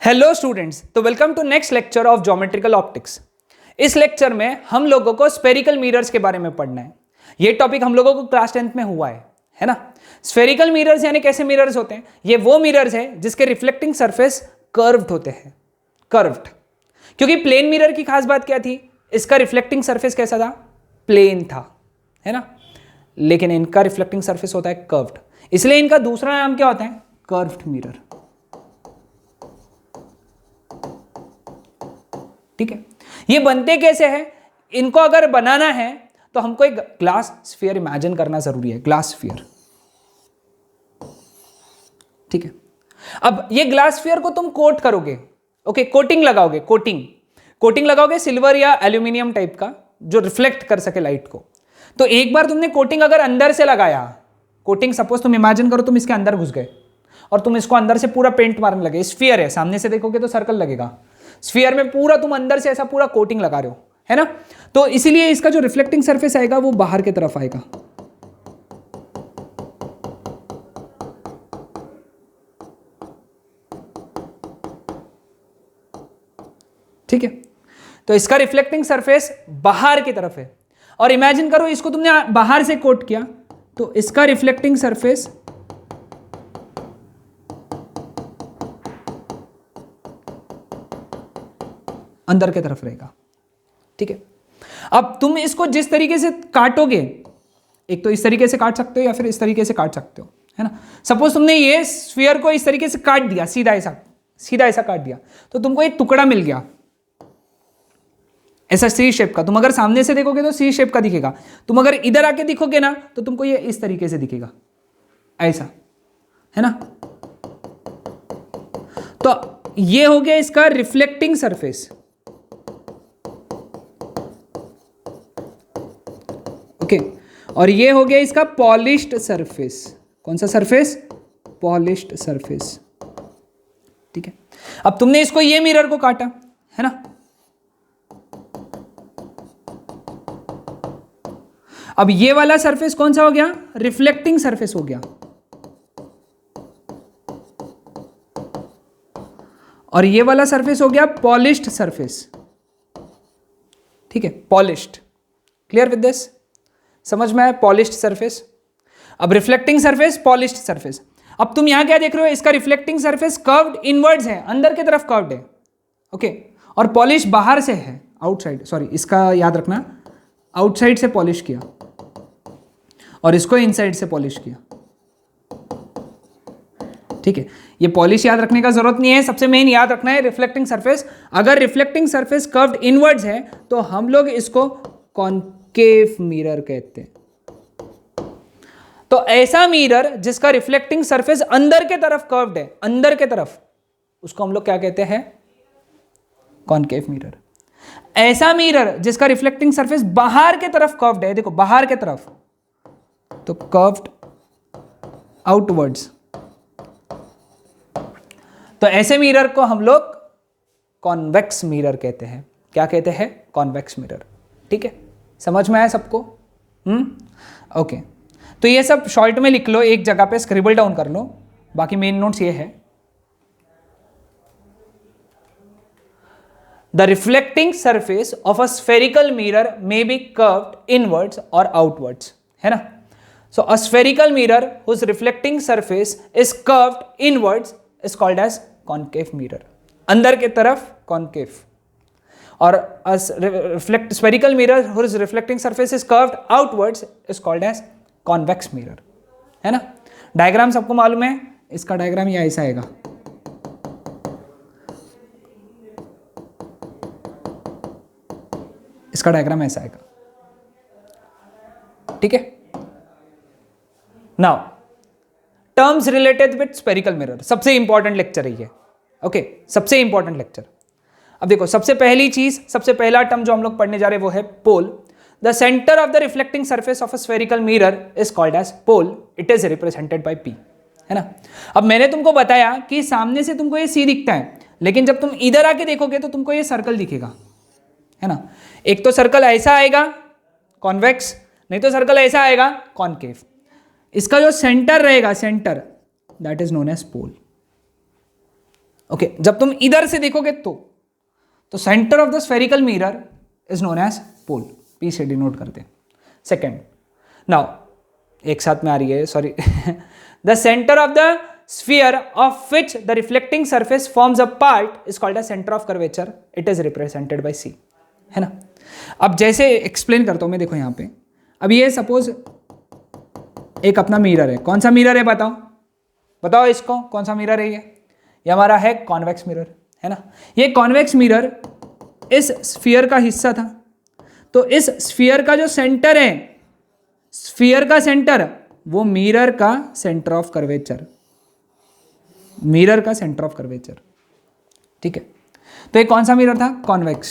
Hello students, तो welcome to next lecture of geometrical optics. इस lecture में हम लोगों को स्फेरिकल मिरर्स के बारे में पढ़ना है। ये टॉपिक हम लोगों को क्लास 10th में हुआ है ना। स्फेरिकल मिरर्स यानी कैसे मिरर्स होते हैं? ये वो मिरर्स है जिसके रिफ्लेक्टिंग सरफेस कर्व्ड होते हैं, कर्व्ड। क्योंकि प्लेन मिरर की खास बात क्या थी? इसका रिफ्लेक्टिंग सरफेस कैसा था? प्लेन था, है ना। लेकिन इनका रिफ्लेक्टिंग सरफेस होता है कर्व्ड, इसलिए इनका दूसरा नाम क्या होता है? Curved mirror. ठीक है, ये बनते कैसे हैं? इनको अगर बनाना है तो हमको एक ग्लास स्फीयर इमेजिन करना जरूरी है, ग्लास स्फीयर। ठीक है, अब ये ग्लास स्फीयर को तुम कोट करोगे, ओके, कोटिंग लगाओगे, कोटिंग लगाओगे सिल्वर या एल्यूमिनियम टाइप का जो रिफ्लेक्ट कर सके लाइट को। तो एक बार तुमने कोटिंग अगर अंदर से लगाया, कोटिंग सपोज तुम इमेजिन करो तुम इसके अंदर घुस गए और तुम इसको अंदर से पूरा पेंट मारने लगे। स्फीयर है, सामने से देखोगे तो सर्कल लगेगा, स्फीयर में पूरा तुम अंदर से ऐसा पूरा कोटिंग लगा रहे हो, है ना। तो इसीलिए इसका जो रिफ्लेक्टिंग सरफेस आएगा वो बाहर की तरफ आएगा। ठीक है, तो इसका रिफ्लेक्टिंग सरफेस बाहर की तरफ है। और इमेजिन करो इसको तुमने बाहर से कोट किया तो इसका रिफ्लेक्टिंग सरफेस अंदर की तरफ रहेगा। ठीक है, अब तुम इसको जिस तरीके से काटोगे, एक तो इस तरीके से काट सकते हो या फिर इस तरीके से काट सकते हो, है ना। सपोज तुमने ये स्फीयर को इस तरीके से काट दिया, सीधा ऐसा काट दिया, तो तुमको एक टुकड़ा मिल गया ऐसा सी शेप का। तुम अगर सामने से देखोगे तो सी शेप का दिखेगा, तुम अगर इधर आके दिखोगे ना तो तुमको ये इस तरीके से दिखेगा, ऐसा, है ना। तो ये हो गया इसका रिफ्लेक्टिंग सरफेस। ओके, और ये हो गया इसका पॉलिश्ड सरफेस। कौन सा सरफेस? Polished surface. ठीक है, अब तुमने इसको ये मिरर को काटा, है ना। अब ये वाला सरफेस कौन सा हो गया? रिफ्लेक्टिंग सरफेस हो गया। और ये वाला सरफेस हो गया पॉलिश्ड सरफेस। ठीक है, पॉलिश्ड। Clear with this? समझ में आया? Polished surface. अब रिफ्लेक्टिंग सरफेस, पॉलिश्ड सरफेस। अब तुम यहां क्या देख रहे हो? इसका रिफ्लेक्टिंग सरफेस कर्व्ड इनवर्ड्स है, अंदर की तरफ कर्व्ड है, ओके। और पॉलिश बाहर से है, आउटसाइड, सॉरी, इसका याद रखना, आउटसाइड से पॉलिश किया और इसको इनसाइड से पॉलिश किया। ठीक है, ये पॉलिश याद रखने का जरूरत नहीं है, सबसे मेन याद रखना है रिफ्लेक्टिंग सरफेस। अगर रिफ्लेक्टिंग सरफेस कर्व्ड इनवर्ड्स है तो हम लोग इसको कॉनकेव मिरर कहते हैं। तो ऐसा मिरर जिसका रिफ्लेक्टिंग सरफेस अंदर के तरफ कर्व्ड है, अंदर के तरफ, उसको हम लोग क्या कहते हैं? Concave mirror. ऐसा मिरर जिसका रिफ्लेक्टिंग सरफेस बाहर के तरफ कर्व्ड है, देखो बाहर के तरफ, तो कर्व्ड आउटवर्ड्स, तो ऐसे मिरर को हम लोग कॉन्वेक्स मिरर कहते हैं। क्या कहते हैं? Convex mirror. ठीक है, समझ में आया सबको? ओके, तो ये सब शॉर्ट में लिख लो, एक जगह पे स्क्रिबल डाउन कर लो, बाकी मेन नोट्स ये है। The reflecting surface of a spherical mirror may be curved inwards और आउटवर्ड्स, है ना। So a spherical mirror whose reflecting surface is curved inwards is called as concave mirror, अंदर के तरफ concave। और a spherical mirror whose reflecting surface is curved outwards is called as convex mirror, है ना। Diagram सबको मालूम है? इसका डायग्राम ये ऐसा आएगा, इसका डायग्राम ऐसा आएगा। ठीक है, now terms related with spherical mirror, सबसे इंपॉर्टेंट लेक्चर है ये, ओके, सबसे इंपॉर्टेंट लेक्चर। अब देखो, सबसे पहली चीज, सबसे पहला टर्म जो हम लोग पढ़ने जा रहे हैं वो है pole. The centre of the reflecting surface of a spherical mirror is called as pole, it is represented by P, है ना। अब मैंने तुमको बताया कि सामने से तुमको ये सी दिखता है, लेकिन जब तुम इधर आके देखोगे तो तुमको ये सर्कल दिखेगा, है ना। एक तो सर्कल ऐसा आएगा कॉन्वेक्स, नहीं तो सर्कल ऐसा आएगा कॉनकेव। इसका जो सेंटर रहेगा, centre, that is known as pole. Okay जब तुम इधर से देखोगे तो centre of the spherical mirror is known as pole, P से डिनोट करते हैं। सेकेंड, नाउ एक साथ में आ रही है, sorry the centre of the sphere of which the reflecting surface forms a part is called a center of curvature. It is represented by C, है ना। अब जैसे एक्सप्लेन करता हूं मैं, देखो यहां पे, अब ये सपोज एक अपना मिरर है, कौन सा मिरर है बताओ, बताओ इसको कौन सा मिरर है, ये हमारा है कॉन्वेक्स मिरर, है ना। ये कॉन्वेक्स मिरर इस स्फीयर का हिस्सा था, तो इस स्फीयर का जो सेंटर है, स्फीयर का सेंटर, वो मिरर का सेंटर ऑफ कर्वेचर, मिरर का सेंटर ऑफ कर्वेचर, ठीक है। तो ये कौन सा मिरर था, कॉन्वेक्स,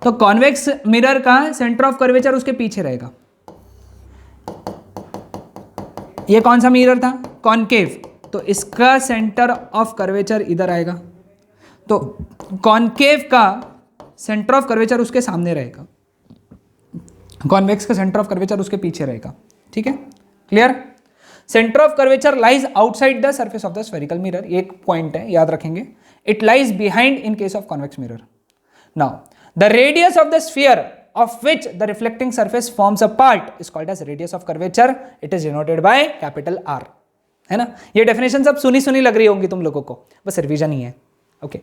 तो कॉन्वेक्स मिरर का सेंटर ऑफ कर्वेचर उसके पीछे रहेगा। ये कौन सा मिरर था, कॉनकेव, तो इसका सेंटर ऑफ कर्वेचर इधर आएगा, तो कॉनकेव का सेंटर ऑफ कर्वेचर उसके सामने रहेगा, कॉन्वेक्स का सेंटर ऑफ कर्वेचर उसके पीछे रहेगा, ठीक है, clear. Centre of curvature lies outside the surface of the spherical mirror, एक पॉइंट है याद रखेंगे, it lies behind in case of convex mirror. Now the radius of the sphere of which the reflecting surface forms a part is called as radius of curvature. It is denoted by capital R, है ना। ये definition सब सुनी सुनी लग रही होंगी तुम लोगों को, बस रिवीजन ही है, ओके।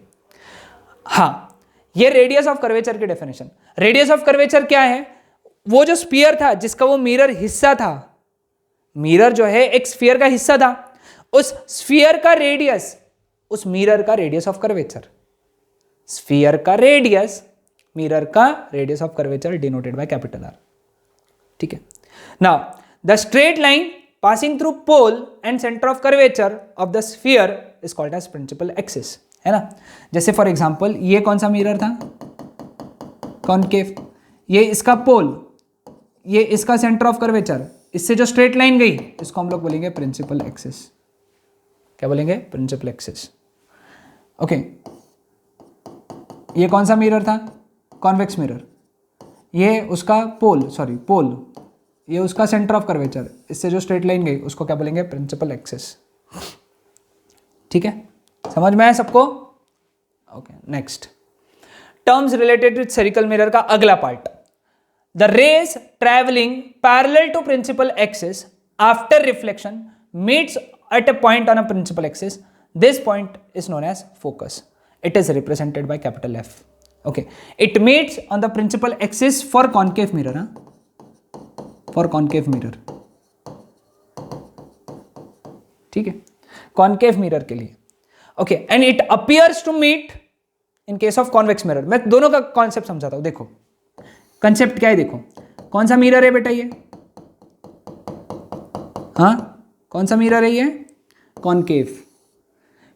हाँ, ये रेडियस ऑफ कर्वेचर की डेफिनेशन। रेडियस ऑफ कर्वेचर क्या है, वो जो स्फीयर था जिसका वो मिरर हिस्सा था, मिरर जो है एक स्फीयर का हिस्सा था, उस स्फीयर का रेडियस उस मिरर का रेडियस ऑफ कर्वेचर, स्फीयर का रेडियस मिरर का radius of curvature denoted by capital R, ठीक है। Now the straight line passing through pole and centre of curvature of the sphere is called as principal axis, है ना। जैसे for example ये कौन सा मिरर था, कॉनकेव, ये इसका पोल, ये इसका सेंटर ऑफ कर्वेचर, इससे जो स्ट्रेट लाइन गई इसको हम लोग बोलेंगे प्रिंसिपल एक्सिस, क्या बोलेंगे, प्रिंसिपल एक्सिस, ओके। ये कौन सा मिरर था, कॉन्वेक्स मिरर, ये उसका पोल, सॉरी पोल, ये उसका सेंटर ऑफ कर्वेचर, इससे जो स्ट्रेट लाइन गई उसको क्या बोलेंगे, प्रिंसिपल एक्सिस, ठीक है, समझ में आया सबको, okay. Next, terms related to spherical mirror का अगला part, the rays travelling parallel to principal axis after reflection meets at a point on a principal axis. This point is known as focus. It is represented by capital F. Okay. It meets on the principal axis for concave mirror. For concave mirror. ठीक है, concave mirror के लिए. Okay. And it appears to meet in case of convex mirror. मैं दोनों का concept समझाता हूं. देखो कंसेप्ट क्या है, देखो कौन सा मिरर है बेटा, ये हाँ कौन सा मिरर है, ये कॉनकेव।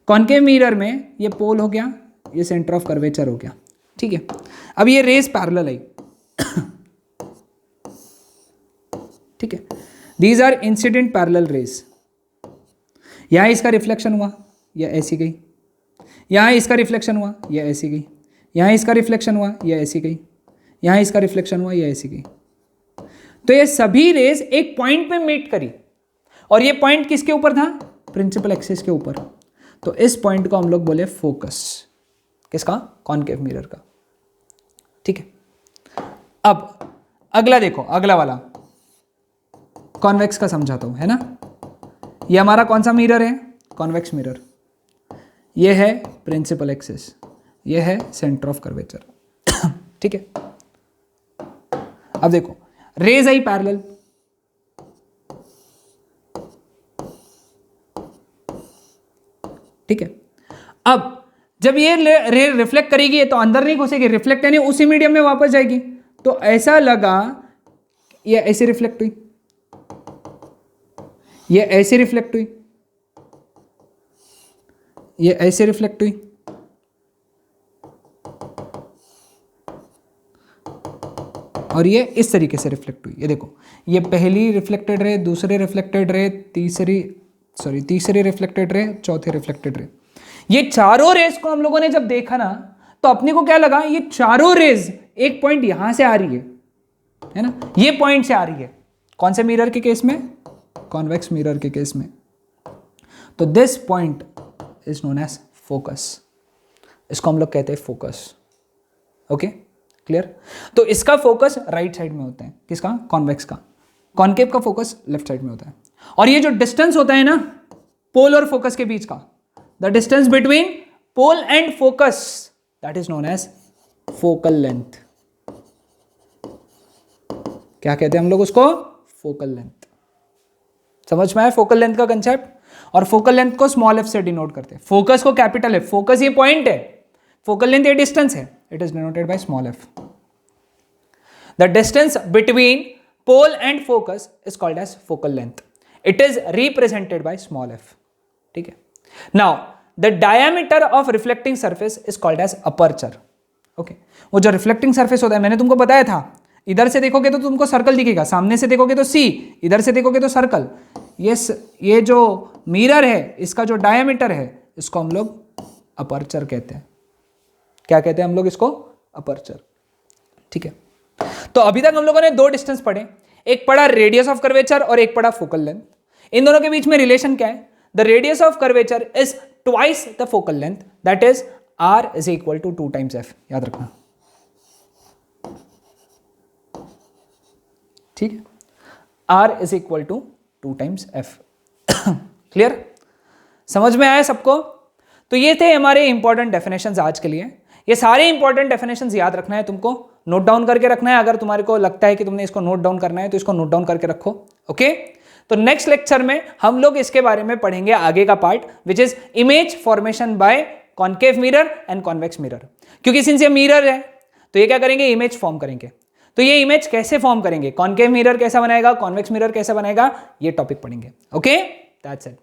कॉनकेव मिरर में ये पोल हो गया, ये सेंटर ऑफ कर्वेचर हो गया, ठीक है। अब ये रेस पैरेलल आई, ठीक है, these are incident parallel rays. यहां इसका रिफ्लेक्शन हुआ, यह ऐसी गई, यहां इसका रिफ्लेक्शन हुआ, यह ऐसी गई, यहां इसका रिफ्लेक्शन हुआ, यह ऐसी गई, यहां इसका रिफ्लेक्शन हुआ, यह ऐसी गई। तो ये सभी रेस एक पॉइंट पे मीट करी, और ये पॉइंट किसके ऊपर था, प्रिंसिपल एक्सिस के ऊपर। तो इस पॉइंट को हम लोग बोले फोकस, किसका, कॉनकेव मिरर का, ठीक है। अब अगला देखो, अगला वाला कॉन्वेक्स का समझाता हूं, है ना। ये हमारा कौन सा मिरर है, कॉन्वेक्स मिरर, ये है प्रिंसिपल एक्सिस, ये है सेंटर ऑफ कर्वेचर, ठीक है। अब देखो रेज आई पैरेलल, ठीक है। अब जब ये रे रिफ्लेक्ट करेगी, ये तो अंदर नहीं घुसेगी, रिफ्लेक्ट यानी उसी मीडियम में वापस जाएगी। तो ऐसा लगा ये ऐसे रिफ्लेक्ट हुई, ये ऐसे रिफ्लेक्ट हुई, ये ऐसे रिफ्लेक्ट हुई, और ये इस तरीके से रिफ्लेक्ट हुई। ये देखो, ये पहली रिफ्लेक्टेड रे, दूसरे रिफ्लेक्टेड रे, तीसरी रिफ्लेक्टेड रे, चौथे रिफ्लेक्टेड रे। ये चारों रेज को हम लोगों ने जब देखा ना, तो अपने को क्या लगा, ये चारों रेज एक पॉइंट यहां से आ रही है ना, ये पॉइंट से आ रही है। कौन से मिरर के केस में, कॉन्वेक्स मिरर के केस में। तो this point is known as focus, इसको हम लोग कहते हैं फोकस। Okay, clear. तो इसका फोकस राइट साइड में होता है, किसका? कॉन्वेक्स का। कॉन्केव का फोकस लेफ्ट साइड में होता है। और ये जो डिस्टेंस होता है ना पोल और फोकस के बीच का, the distance between pole and focus, that is known as focal length. क्या कहते हैं हम लोग उसको? Focal length. समझ में आया फोकल लेंथ का कंसेप्ट? और फोकल लेंथ को स्मॉल एफ से डिनोट करते हैं, फोकस को कैपिटल एफ, फोकस ये पॉइंट है, फोकल लेंथ ये डिस्टेंस है, it is denoted by small F. The distance between pole and focus is called as focal length, it is represented by small F. ठीक है। Now the diameter of reflecting surface is called as aperture. Okay, वो जो reflecting surface होता है, मैंने तुमको बताया था, इधर से देखोगे तो तुमको सर्कल दिखेगा, सामने से देखोगे तो सी, इधर से देखोगे तो सर्कल। ये जो मिरर है, इसका जो डायमीटर है, इसको हम लोग अपर्चर कहते हैं। क्या कहते हैं हम लोग इसको? अपर्चर। ठीक है। तो अभी तक हम लोगों ने दो डिस्टेंस पढ़े, एक पढ़ा रेडियस ऑफ कर्वेचर और एक पढ़ा फोकल लेंथ। इन दोनों के बीच में रिलेशन क्या है? The radius of curvature is twice the focal length, that is r is equal to 2 times f। याद रखना, ठीक है। r is equal to 2 times f। Clear? समझ में आया सबको? तो ये थे हमारे इंपॉर्टेंट डेफिनेशंस आज के लिए। ये सारे इंपॉर्टेंट डेफिनेशंस याद रखना है तुमको, नोट डाउन करके रखना है। अगर तुम्हारे को लगता है कि तुमने इसको नोट डाउन करना है तो इसको नोट डाउन करके रखो। ओके, तो नेक्स्ट लेक्चर में हम लोग इसके बारे में पढ़ेंगे आगे का part, which is image formation by concave mirror and convex mirror. क्योंकि सिंस ये मिरर है तो ये क्या करेंगे? इमेज फॉर्म करेंगे। तो ये इमेज कैसे फॉर्म करेंगे, कॉन्केव मिरर कैसा बनाएगा, कॉन्वेक्स मिरर कैसा बनाएगा, ये टॉपिक पढ़ेंगे। Okay, that's it.